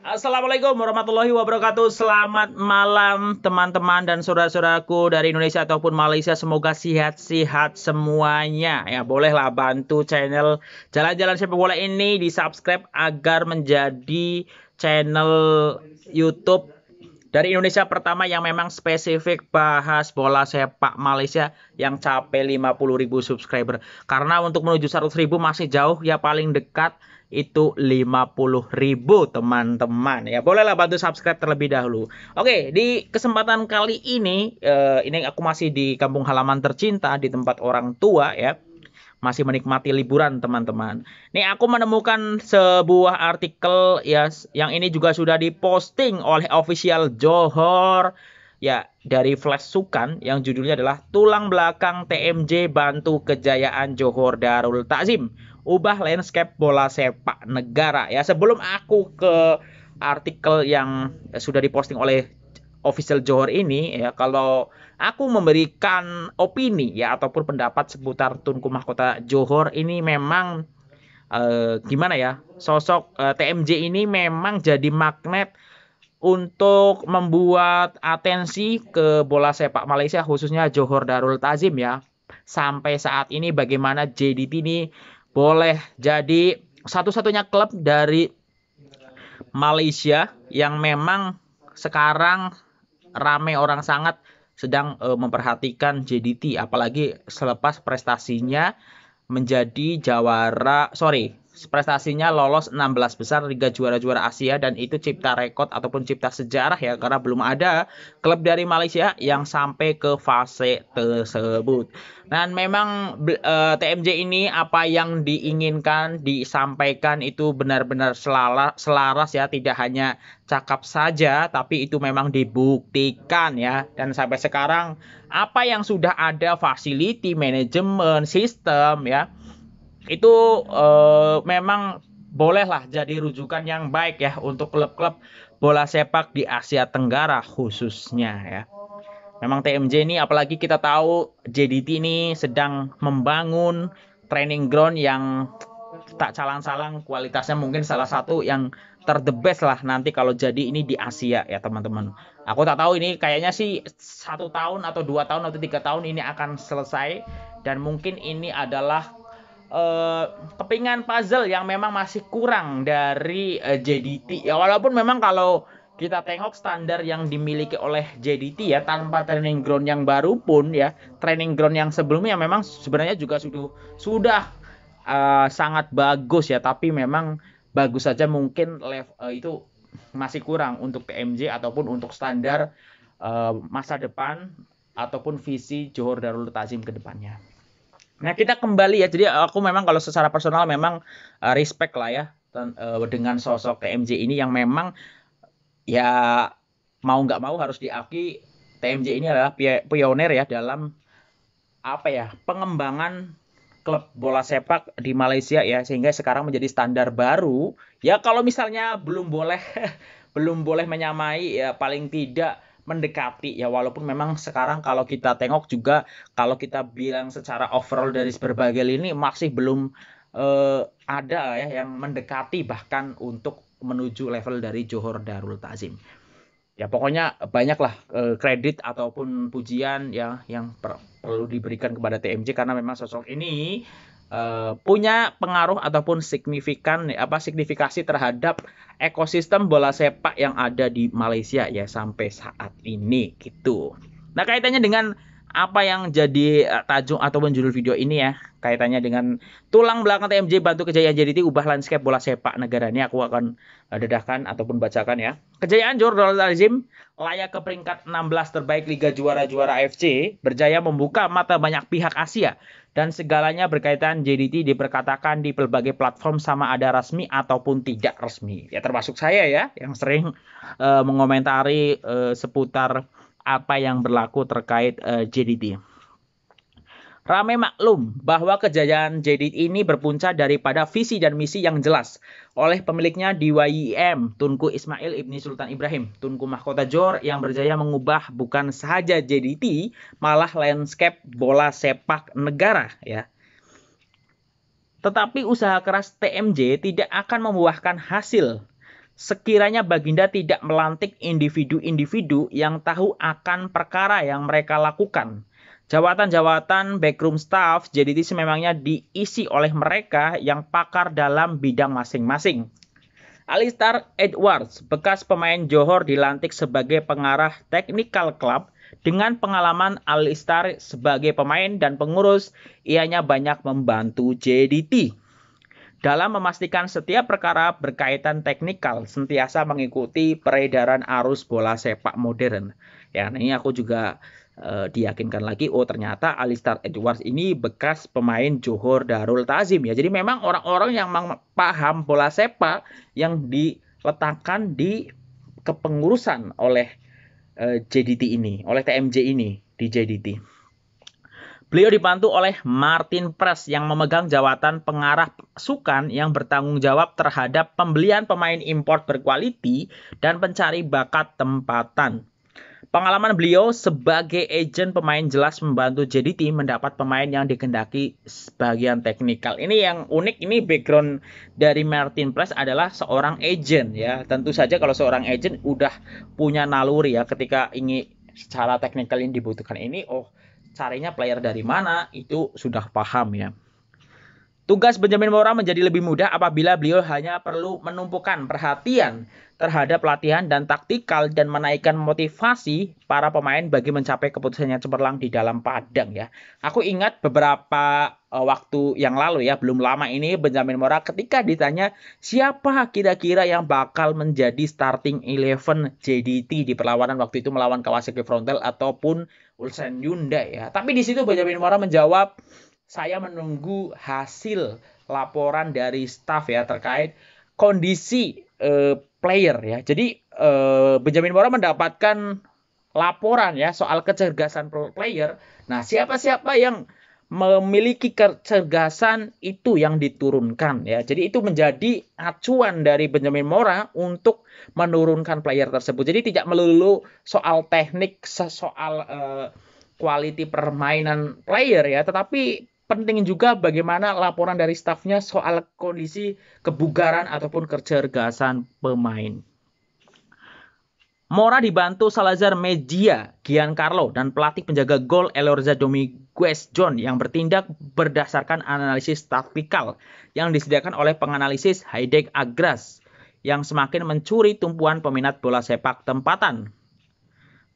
Assalamualaikum warahmatullahi wabarakatuh. Selamat malam teman-teman dan saudara-saudaraku dari Indonesia ataupun Malaysia. Semoga sehat-sehat semuanya. Ya, bolehlah bantu channel Jalan-Jalan Sepak Bola ini di subscribe agar menjadi channel YouTube dari Indonesia pertama yang memang spesifik bahas bola sepak Malaysia yang capai 50.000 subscriber. Karena untuk menuju 100.000 masih jauh, ya paling dekat itu 50.000 teman-teman. Ya bolehlah bantu subscribe terlebih dahulu. Oke, di kesempatan kali ini aku masih di kampung halaman tercinta di tempat orang tua ya, masih menikmati liburan teman-teman. Nih aku menemukan sebuah artikel ya, yang ini juga sudah diposting oleh official Johor ya, dari Flash Sukan, yang judulnya adalah Tulang Belakang TMJ Bantu Kejayaan Johor Darul Takzim, Ubah Landscape Bola Sepak Negara. Ya, sebelum aku ke artikel yang sudah diposting oleh official Johor ini ya, kalau aku memberikan opini ya ataupun pendapat seputar Tunku Mahkota Johor ini, memang gimana ya, sosok TMJ ini memang jadi magnet untuk membuat atensi ke bola sepak Malaysia, khususnya Johor Darul Takzim ya. Sampai saat ini bagaimana JDT ini boleh jadi satu-satunya klub dari Malaysia yang memang sekarang rame orang sangat sedang memperhatikan JDT, apalagi selepas prestasinya lolos 16 besar Liga Juara-Juara Asia, dan itu cipta rekor ataupun cipta sejarah ya, karena belum ada klub dari Malaysia yang sampai ke fase tersebut. Dan memang TMJ ini apa yang diinginkan disampaikan itu benar-benar selaras ya, tidak hanya cakap saja tapi itu memang dibuktikan ya. Dan sampai sekarang apa yang sudah ada, facility, manajemen, sistem ya, itu memang bolehlah jadi rujukan yang baik ya untuk klub-klub bola sepak di Asia Tenggara khususnya ya. Memang TMJ ini, apalagi kita tahu JDT ini sedang membangun training ground yang tak salang-salang kualitasnya, mungkin salah satu yang the best lah nanti kalau jadi ini di Asia ya teman-teman. Aku tak tahu ini, kayaknya sih 1 tahun atau 2 tahun atau 3 tahun ini akan selesai, dan mungkin ini adalah kepingan puzzle yang memang masih kurang dari JDT ya. Walaupun memang kalau kita tengok standar yang dimiliki oleh JDT ya, tanpa training ground yang baru pun ya, training ground yang sebelumnya memang sebenarnya juga sudah sangat bagus ya, tapi memang bagus saja mungkin itu masih kurang untuk TMJ ataupun untuk standar masa depan ataupun visi Johor Darul Takzim ke depannya. Nah, kita kembali ya. Jadi aku memang kalau secara personal memang respect lah ya dengan sosok TMJ ini, yang memang ya mau nggak mau harus diakui TMJ ini adalah pionir ya dalam apa ya, pengembangan klub bola sepak di Malaysia ya, sehingga sekarang menjadi standar baru ya. Kalau misalnya belum boleh belum boleh menyamai ya, paling tidak mendekati ya. Walaupun memang sekarang kalau kita tengok juga, kalau kita bilang secara overall dari berbagai lini masih belum ada ya yang mendekati bahkan untuk menuju level dari Johor Darul Takzim. Ya pokoknya banyaklah kredit ataupun pujian ya yang perlu diberikan kepada TMJ, karena memang sosok ini punya pengaruh ataupun signifikasi terhadap ekosistem bola sepak yang ada di Malaysia ya sampai saat ini gitu. Nah, kaitannya dengan apa yang jadi tajuk ataupun judul video ini ya, kaitannya dengan tulang belakang TMJ bantu kejayaan JDT ubah landscape bola sepak negara, ini aku akan dedahkan ataupun bacakan ya. Kejayaan Johor Darul Takzim layak ke peringkat 16 terbaik Liga Juara-Juara AFC, berjaya membuka mata banyak pihak Asia, dan segalanya berkaitan JDT diperkatakan di berbagai platform sama ada resmi ataupun tidak resmi. Ya termasuk saya ya yang sering mengomentari seputar apa yang berlaku terkait JDT. Ramai maklum bahwa kejayaan JDT ini berpunca daripada visi dan misi yang jelas oleh pemiliknya di YIM, Tunku Ismail Ibni Sultan Ibrahim, Tunku Mahkota Johor, yang berjaya mengubah bukan saja JDT, malah landscape bola sepak negara ya. Tetapi usaha keras TMJ tidak akan membuahkan hasil sekiranya Baginda tidak melantik individu-individu yang tahu akan perkara yang mereka lakukan. Jawatan-jawatan backroom staff JDT sememangnya diisi oleh mereka yang pakar dalam bidang masing-masing. Alistair Edwards, bekas pemain Johor, dilantik sebagai pengarah technical club. Dengan pengalaman Alistair sebagai pemain dan pengurus, ianya banyak membantu JDT dalam memastikan setiap perkara berkaitan teknikal sentiasa mengikuti peredaran arus bola sepak modern. Ya, ini aku juga diyakinkan lagi, oh ternyata Alistair Edwards ini bekas pemain Johor Darul Ta'zim ya. Jadi memang orang-orang yang paham bola sepak yang diletakkan di kepengurusan oleh JDT ini, oleh TMJ ini di JDT. Beliau dibantu oleh Martin Press yang memegang jabatan pengarah sukan yang bertanggung jawab terhadap pembelian pemain import berkualiti dan pencari bakat tempatan. Pengalaman beliau sebagai agen pemain jelas membantu JDT mendapat pemain yang dikehendaki sebagian teknikal. Ini yang unik, ini background dari Martin Press adalah seorang agen ya. Tentu saja kalau seorang agen udah punya naluri ya ketika ingin secara teknikal yang dibutuhkan ini, oh carinya player dari mana, itu sudah paham ya. Tugas Benjamin Moura menjadi lebih mudah apabila beliau hanya perlu menumpukan perhatian terhadap latihan dan taktikal dan menaikkan motivasi para pemain bagi mencapai keputusan yang cemerlang di dalam padang ya. Aku ingat beberapa waktu yang lalu ya, belum lama ini Benjamin Moura ketika ditanya siapa kira-kira yang bakal menjadi starting 11 JDT di perlawanan waktu itu melawan Kawasaki Frontale ataupun Ulsan Hyundai ya. Tapi di situ Benjamin Moura menjawab, saya menunggu hasil laporan dari staff ya terkait kondisi player ya. Jadi Benjamin Moura mendapatkan laporan ya soal kecerdasan player. Nah, siapa-siapa yang memiliki kecerdasan itu yang diturunkan ya. Jadi itu menjadi acuan dari Benjamin Moura untuk menurunkan player tersebut. Jadi tidak melulu soal teknik, soal quality permainan player ya, tetapi penting juga bagaimana laporan dari stafnya soal kondisi kebugaran ataupun kecerdasan pemain. Moura dibantu Salazar Mejia, Giancarlo, dan pelatih penjaga gol Elorza Dominguez John yang bertindak berdasarkan analisis taktikal yang disediakan oleh penganalisis Haidek Agras yang semakin mencuri tumpuan peminat bola sepak tempatan.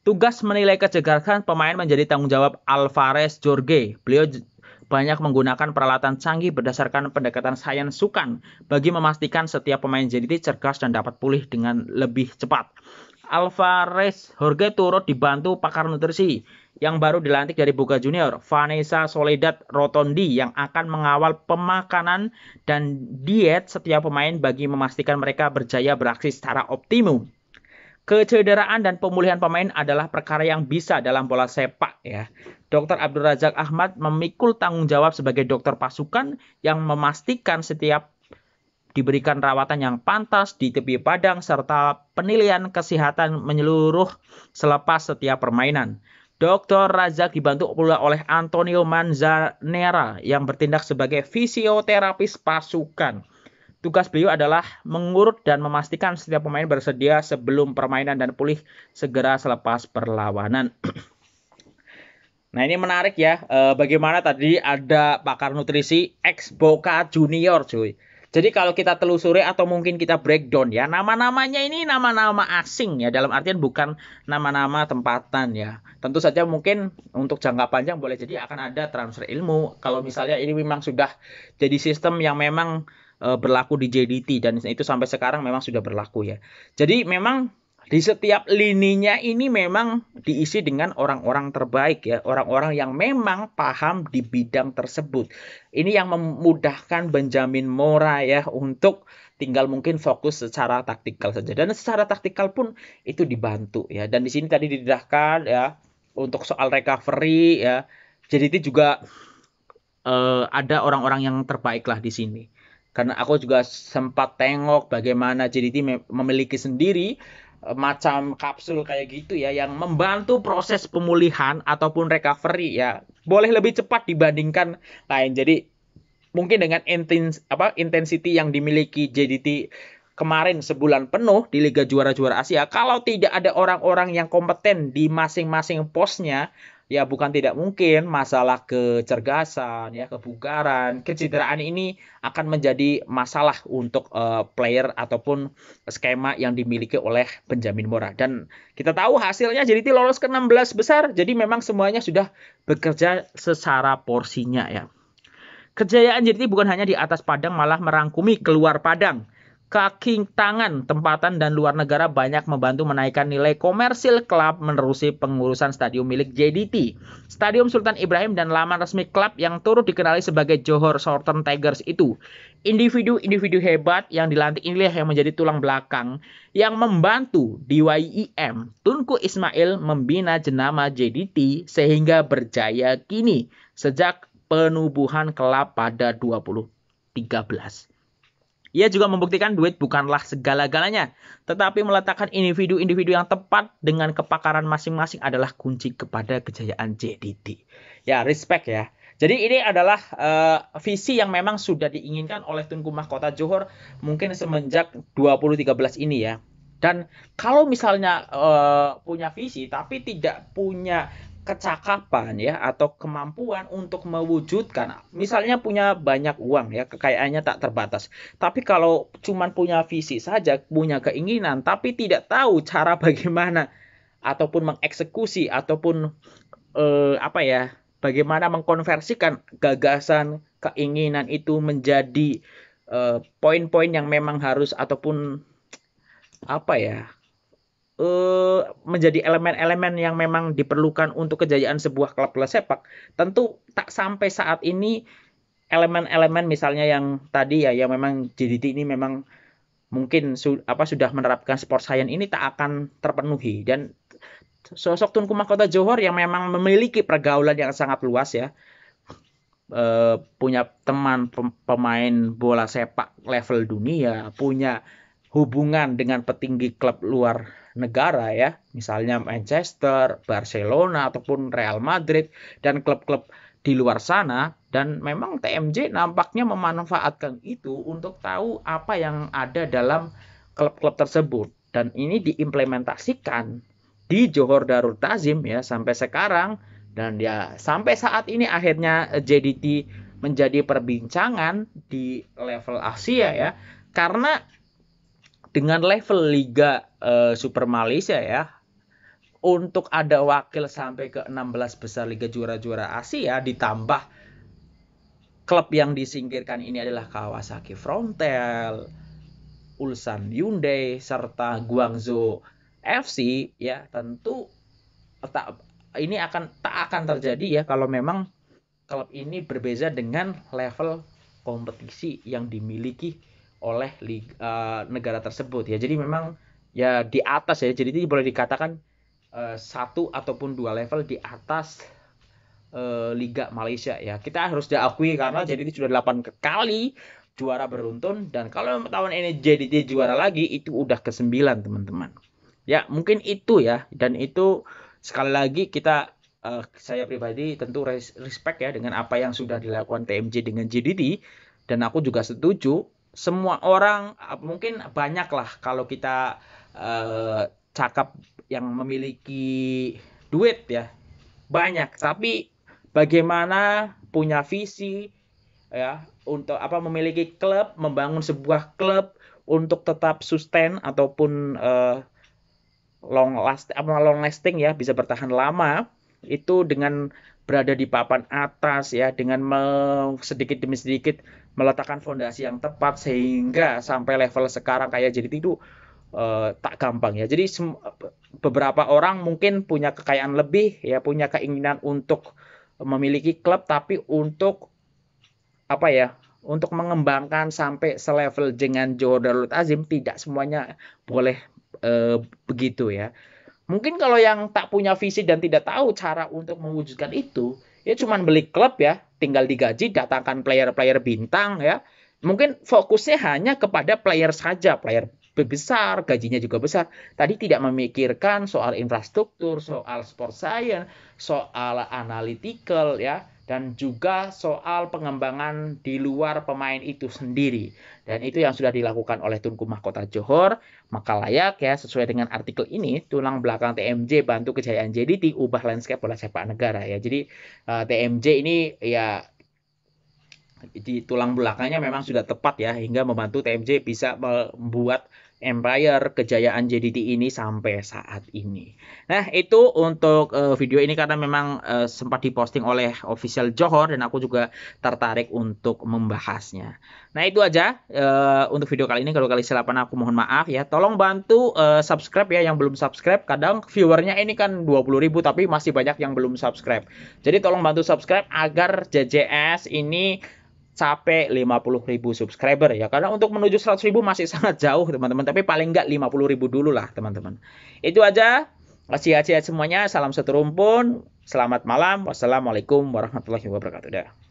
Tugas menilai kecerdasan pemain menjadi tanggung jawab Alvarez Jorge. Beliau banyak menggunakan peralatan canggih berdasarkan pendekatan sains sukan bagi memastikan setiap pemain JDT cerdas dan dapat pulih dengan lebih cepat. Alvarez Jorge turut dibantu pakar nutrisi yang baru dilantik dari Boca Junior, Vanessa Soledad Rotondi, yang akan mengawal pemakanan dan diet setiap pemain bagi memastikan mereka berjaya beraksi secara optimum. Kecederaan dan pemulihan pemain adalah perkara yang bisa dalam bola sepak ya. Dr. Abdul Razak Ahmad memikul tanggung jawab sebagai dokter pasukan yang memastikan setiap diberikan rawatan yang pantas di tepi padang serta penilaian kesehatan menyeluruh selepas setiap permainan. Dr. Razak dibantu pula oleh Antonio Manzanera yang bertindak sebagai fisioterapis pasukan. Tugas beliau adalah mengurut dan memastikan setiap pemain bersedia sebelum permainan dan pulih segera selepas perlawanan. Nah ini menarik ya, bagaimana tadi ada pakar nutrisi ex Boca Junior cuy. Jadi kalau kita telusuri atau mungkin kita breakdown ya, nama-namanya ini nama-nama asing ya, dalam artian bukan nama-nama tempatan ya. Tentu saja mungkin untuk jangka panjang boleh jadi akan ada transfer ilmu. Kalau misalnya ini memang sudah jadi sistem yang memang berlaku di JDT dan itu sampai sekarang memang sudah berlaku ya. Jadi memang di setiap lininya ini memang diisi dengan orang-orang terbaik ya, orang-orang yang memang paham di bidang tersebut. Ini yang memudahkan Benjamin Moura ya untuk tinggal mungkin fokus secara taktikal saja, dan secara taktikal pun itu dibantu ya. Dan di sini tadi didedahkan ya untuk soal recovery ya. Jadi itu juga ada orang-orang yang terbaik lah di sini. Karena aku juga sempat tengok bagaimana JDT memiliki sendiri macam kapsul kayak gitu ya yang membantu proses pemulihan ataupun recovery ya. Boleh lebih cepat dibandingkan lain. Jadi mungkin dengan intensity yang dimiliki JDT kemarin sebulan penuh di Liga Juara-Juara Asia, kalau tidak ada orang-orang yang kompeten di masing-masing posnya, ya bukan tidak mungkin masalah kecergasan, ya kebugaran, kecederaan ini akan menjadi masalah untuk player ataupun skema yang dimiliki oleh Benjamin Mora. Dan kita tahu hasilnya JDT lolos ke 16 besar, jadi memang semuanya sudah bekerja secara porsinya ya. Kejayaan JDT bukan hanya di atas padang, malah merangkumi keluar padang. Kaki tangan, tempatan, dan luar negara banyak membantu menaikkan nilai komersil klub menerusi pengurusan stadion milik JDT. Stadion Sultan Ibrahim dan laman resmi klub yang turut dikenali sebagai Johor Southern Tigers itu. Individu-individu hebat yang dilantik inilah yang menjadi tulang belakang yang membantu DYIM Tunku Ismail membina jenama JDT sehingga berjaya kini sejak penubuhan klub pada 2013. Ia juga membuktikan duit bukanlah segala-galanya, tetapi meletakkan individu-individu yang tepat dengan kepakaran masing-masing adalah kunci kepada kejayaan JDT. Ya, respect ya. Jadi ini adalah visi yang memang sudah diinginkan oleh Tunku Mahkota Johor mungkin semenjak 2013 ini ya. Dan kalau misalnya punya visi tapi tidak punya kecakapan ya atau kemampuan untuk mewujudkan, misalnya punya banyak uang ya, kekayaannya tak terbatas, tapi kalau cuman punya visi saja, punya keinginan tapi tidak tahu cara bagaimana ataupun mengeksekusi ataupun bagaimana mengkonversikan gagasan keinginan itu menjadi poin-poin yang memang harus ataupun menjadi elemen-elemen yang memang diperlukan untuk kejayaan sebuah klub bola sepak. Tentu tak sampai saat ini elemen-elemen misalnya yang tadi ya, yang memang JDT ini memang mungkin sudah menerapkan sport science ini tak akan terpenuhi. Dan sosok Tunku Mahkota Johor yang memang memiliki pergaulan yang sangat luas ya, punya teman pemain bola sepak level dunia, punya hubungan dengan petinggi klub luar negara ya, misalnya Manchester, Barcelona ataupun Real Madrid dan klub-klub di luar sana, dan memang TMJ nampaknya memanfaatkan itu untuk tahu apa yang ada dalam klub-klub tersebut, dan ini diimplementasikan di Johor Darul Ta'zim ya sampai sekarang. Dan ya sampai saat ini akhirnya JDT menjadi perbincangan di level Asia ya, karena dengan level Liga Super Malaysia ya, untuk ada wakil sampai ke 16 besar Liga Juara-Juara Asia, ditambah klub yang disingkirkan ini adalah Kawasaki Frontale, Ulsan Hyundai, serta Guangzhou FC ya, tentu ini tak akan terjadi ya kalau memang klub ini berbeza dengan level kompetisi yang dimiliki oleh negara tersebut ya. Jadi memang ya di atas ya, jadi ini boleh dikatakan satu ataupun dua level di atas Liga Malaysia ya. Kita harus diakui karena JDT sudah 8 kali juara beruntun, dan kalau tahun ini JDT juara lagi itu udah ke-9 teman-teman. Ya mungkin itu ya, dan itu sekali lagi saya pribadi tentu respect ya dengan apa yang sudah dilakukan TMJ dengan JDT, dan aku juga setuju. Semua orang mungkin banyak lah kalau kita cakap yang memiliki duit ya banyak, tapi bagaimana punya visi ya untuk memiliki klub, membangun sebuah klub untuk tetap sustain ataupun long lasting ya, bisa bertahan lama, itu dengan berada di papan atas ya, dengan sedikit demi sedikit meletakkan fondasi yang tepat sehingga sampai level sekarang kayak JDT itu tak gampang ya. Jadi beberapa orang mungkin punya kekayaan lebih ya, punya keinginan untuk memiliki klub, tapi untuk untuk mengembangkan sampai selevel dengan Johor Darul Ta'zim tidak semuanya boleh begitu ya. Mungkin kalau yang tak punya visi dan tidak tahu cara untuk mewujudkan itu, ya cuman beli klub ya, tinggal digaji, datangkan player-player bintang ya. Mungkin fokusnya hanya kepada player saja, player besar, gajinya juga besar. Tadi tidak memikirkan soal infrastruktur, soal sport science, soal analytical ya, dan juga soal pengembangan di luar pemain itu sendiri. Dan itu yang sudah dilakukan oleh Tunku Mahkota Johor, maka layak ya sesuai dengan artikel ini, tulang belakang TMJ bantu kejayaan JDT, ubah landscape bola sepak negara ya. Jadi TMJ ini ya di tulang belakangnya memang sudah tepat ya, hingga membantu TMJ bisa membuat empire kejayaan JDT ini sampai saat ini. Nah, itu untuk video ini karena memang sempat diposting oleh official Johor dan aku juga tertarik untuk membahasnya. Nah, itu aja untuk video kali ini. Kalau kali silapan aku mohon maaf ya. Tolong bantu subscribe ya yang belum subscribe. Kadang viewernya ini kan 20.000 tapi masih banyak yang belum subscribe. Jadi tolong bantu subscribe agar JJS ini sampai 50.000 subscriber ya. Karena untuk menuju 100.000 masih sangat jauh teman-teman. Tapi paling nggak 50.000 dulu lah teman-teman. Itu aja. Kasih semuanya. Salam satu rumpun. Selamat malam. Wassalamualaikum warahmatullahi wabarakatuh.